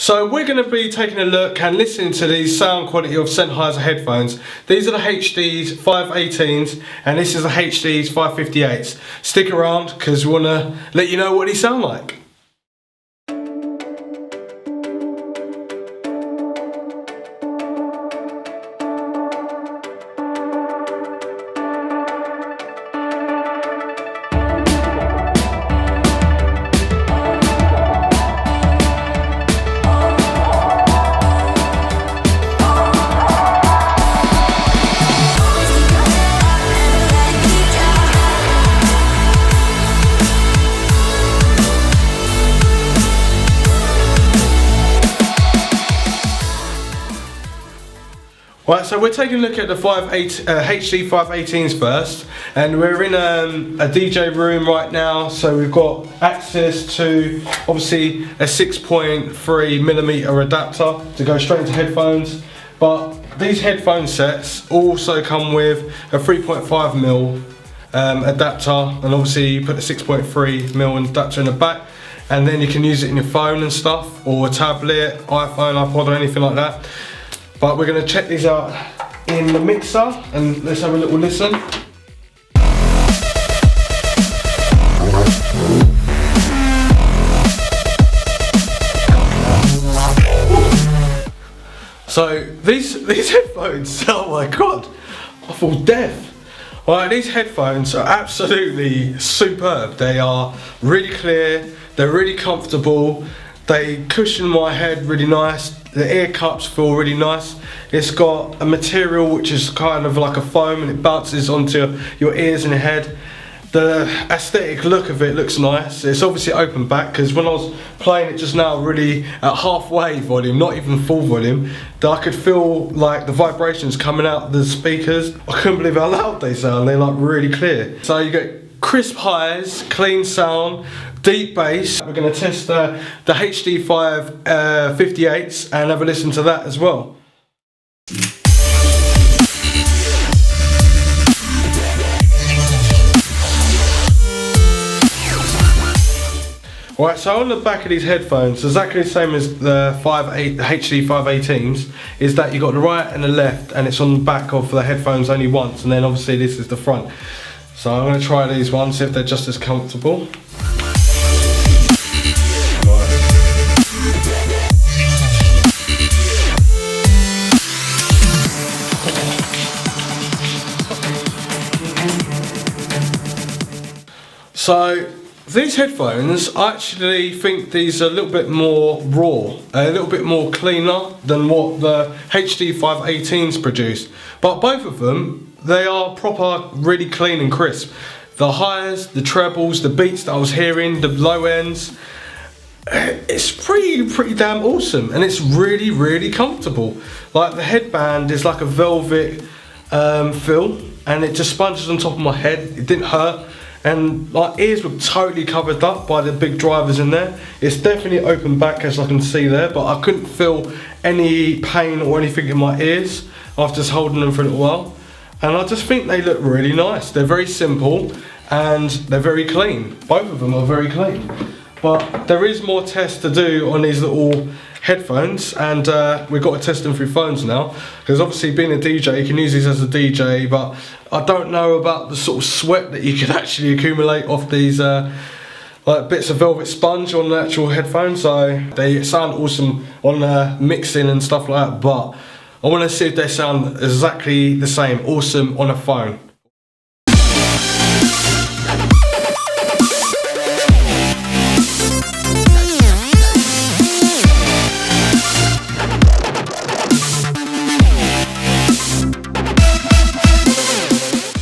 So we're going to be taking a look and listening to the sound quality of Sennheiser headphones. These are the HD518s and this is the HD558s. Stick around because we want to let you know what these sound like. Right, so we're taking a look at the HD518s first, and we're in a DJ room right now, so we've got access to obviously a 6.3mm adapter to go straight into headphones, but these headphone sets also come with a 3.5mm adapter, and obviously you put a 6.3mm adapter in the back, and then you can use it in your phone and stuff, or a tablet, iPhone, iPod, or anything like that. But we're going to check these out in the mixer and let's have a little listen. So these headphones, oh my god, I feel deaf. Right, these headphones are absolutely superb. They are really clear, they're really comfortable, they cushion my head really nice. The ear cups feel really nice. It's got a material which is kind of like a foam and it bounces onto your ears and your head. The aesthetic look of it looks nice. It's obviously open back because when I was playing it just now really at halfway volume, not even full volume, that I could feel like the vibrations coming out the speakers. I couldn't believe how loud they sound. They're like really clear. So you get crisp highs, clean sound, deep bass. We're going to test the HD558s and have a listen to that as well. Right, so on the back of these headphones, exactly the same as the HD518s, is that you've got the right and the left, and it's on the back of the headphones only once, and then obviously this is the front. So I'm going to try these ones, see if they're just as comfortable. So these headphones, I actually think these are a little bit more raw, a little bit more cleaner than what the HD518s produce. But both of them, they are proper, really clean and crisp. The highs, the trebles, the beats that I was hearing, the low ends, it's pretty damn awesome, and it's really, really comfortable. Like the headband is like a velvet feel, and it just sponges on top of my head. It didn't hurt. And my ears were totally covered up by the big drivers in there. It's definitely open back, as I can see there, but I couldn't feel any pain or anything in my ears after just holding them for a little while. And I just think they look really nice. They're very simple and they're very clean. Both of them are very clean. But there is more tests to do on these little headphones, and we've got to test them through phones now, because obviously being a DJ, you can use these as a DJ, but I don't know about the sort of sweat that you can actually accumulate off these like bits of velvet sponge on the actual headphones. So they sound awesome on mixing and stuff like that, but I want to see if they sound exactly the same awesome on a phone.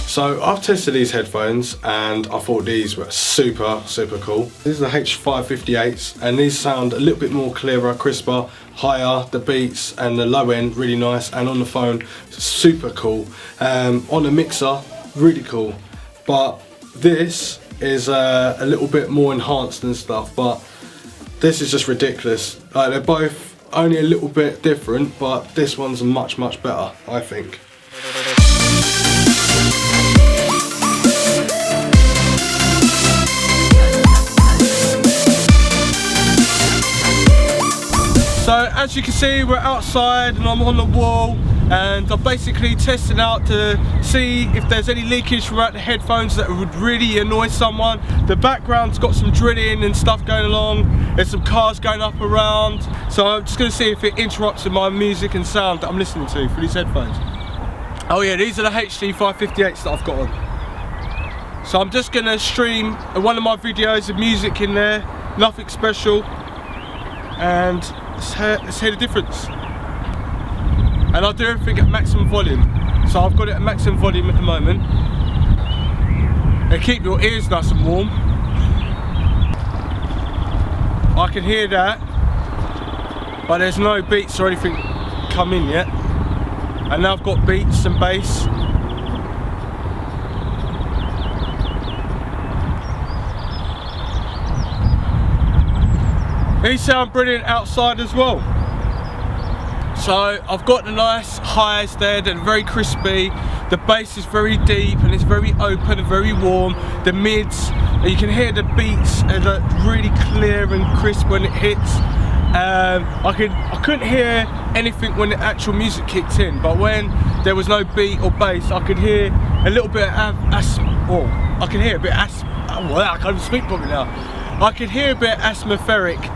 So I've tested these headphones and I thought these were super cool. These are the H558s and these sound a little bit more clearer, crisper, higher, the beats and the low end really nice, and on the phone super cool. On the mixer really cool, but this is a little bit more enhanced and stuff, but this is just ridiculous. Like, they're both only a little bit different, but this one's much better, I think. So as you can see, we're outside and I'm on the wall, and I'm basically testing out to see if there's any leakage throughout the headphones that would really annoy someone. The background's got some drilling and stuff going along, there's some cars going up around, so I'm just going to see if it interrupts with my music and sound that I'm listening to through these headphones. Oh yeah, these are the HD558s that I've got on. So I'm just going to stream one of my videos of music in there, nothing special, and let's hear the difference. And I'll do everything at maximum volume. So I've got it at maximum volume at the moment. And keep your ears nice and warm. I can hear that, but there's no beats or anything come in yet. And now I've got beats and bass. These sound brilliant outside as well. So I've got the nice highs there, they're very crispy. The bass is very deep and it's very open and very warm. The mids, you can hear the beats and they're really clear and crisp when it hits. I couldn't hear anything when the actual music kicked in, but when there was no beat or bass, I could hear a little bit of I could hear a bit I can't even speak properly now. I could hear a bit atmospheric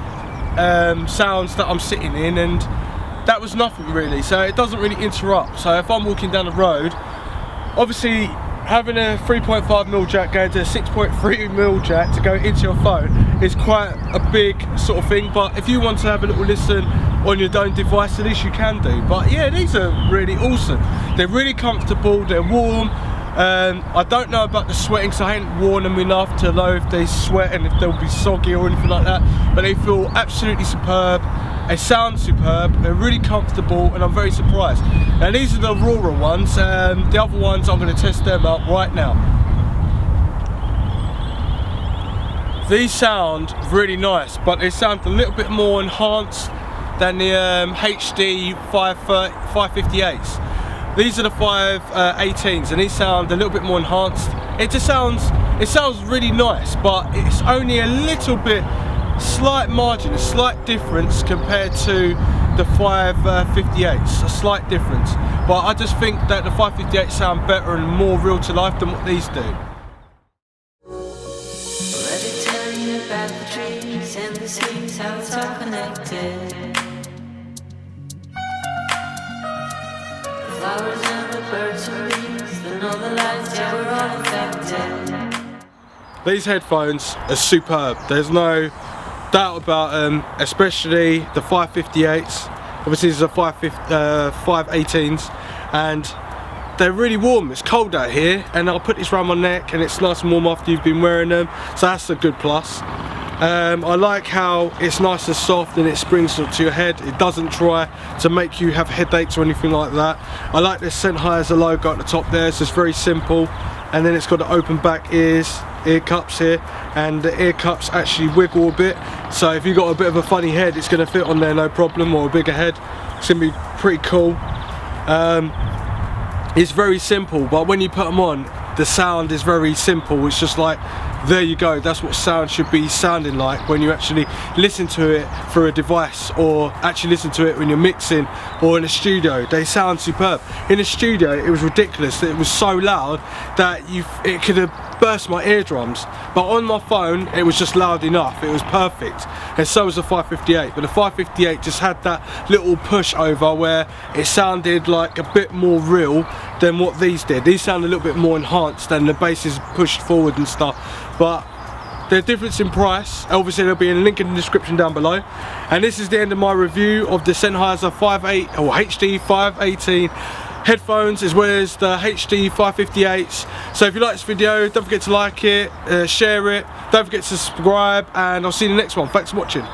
sounds that I'm sitting in, and that was nothing really, so it doesn't really interrupt. So if I'm walking down the road, obviously having a 3.5mm jack going to a 6.3mm jack to go into your phone is quite a big sort of thing, but if you want to have a little listen on your own device, at least you can do. But yeah, these are really awesome. They're really comfortable, they're warm. I don't know about the sweating, so I ain't worn them enough to know if they sweat and if they'll be soggy or anything like that, but they feel absolutely superb. They sound superb, they're really comfortable, and I'm very surprised. Now these are the Aurora ones, the other ones I'm going to test them out right now. These sound really nice, but they sound a little bit more enhanced than the HD558s. These are the 518s, and these sound a little bit more enhanced. It sounds really nice, but it's only a little bit, slight margin, a slight difference compared to the 558s, a slight difference. But I just think that the 558s sound better and more real to life than what these do. Let me tell you about the trees and the seas, how it's all connected. Flowers and the birds and bees, the northern lights, yeah, we're all affected. These headphones are superb, there's no doubt about them, especially the 558s. Obviously these are 518s, and they're really warm. It's cold out here, and I'll put this around my neck and it's nice and warm after you've been wearing them, so that's a good plus. I like how it's nice and soft and it springs to your head. It doesn't try to make you have headaches or anything like that. I like this Sennheiser logo at the top there, so it's very simple. And then it's got the open back ear cups here, and the ear cups actually wiggle a bit. So if you've got a bit of a funny head, it's going to fit on there no problem, or a bigger head. It's going to be pretty cool. It's very simple, but when you put them on, the sound is very simple. It's just like, there you go, that's what sound should be sounding like when you actually listen to it through a device, or actually listen to it when you're mixing or in a studio. They sound superb. In a studio it was ridiculous, it was so loud that it could have burst my eardrums, but on my phone it was just loud enough, it was perfect. And so was the 558, but the 558 just had that little push over where it sounded like a bit more real than what these did. These sound a little bit more enhanced and the bass is pushed forward and stuff, but the difference in price, obviously there'll be a link in the description down below. And this is the end of my review of the Sennheiser HD518 headphones, as well as the HD558s. So if you like this video, don't forget to like it, share it, don't forget to subscribe, and I'll see you in the next one. Thanks for watching.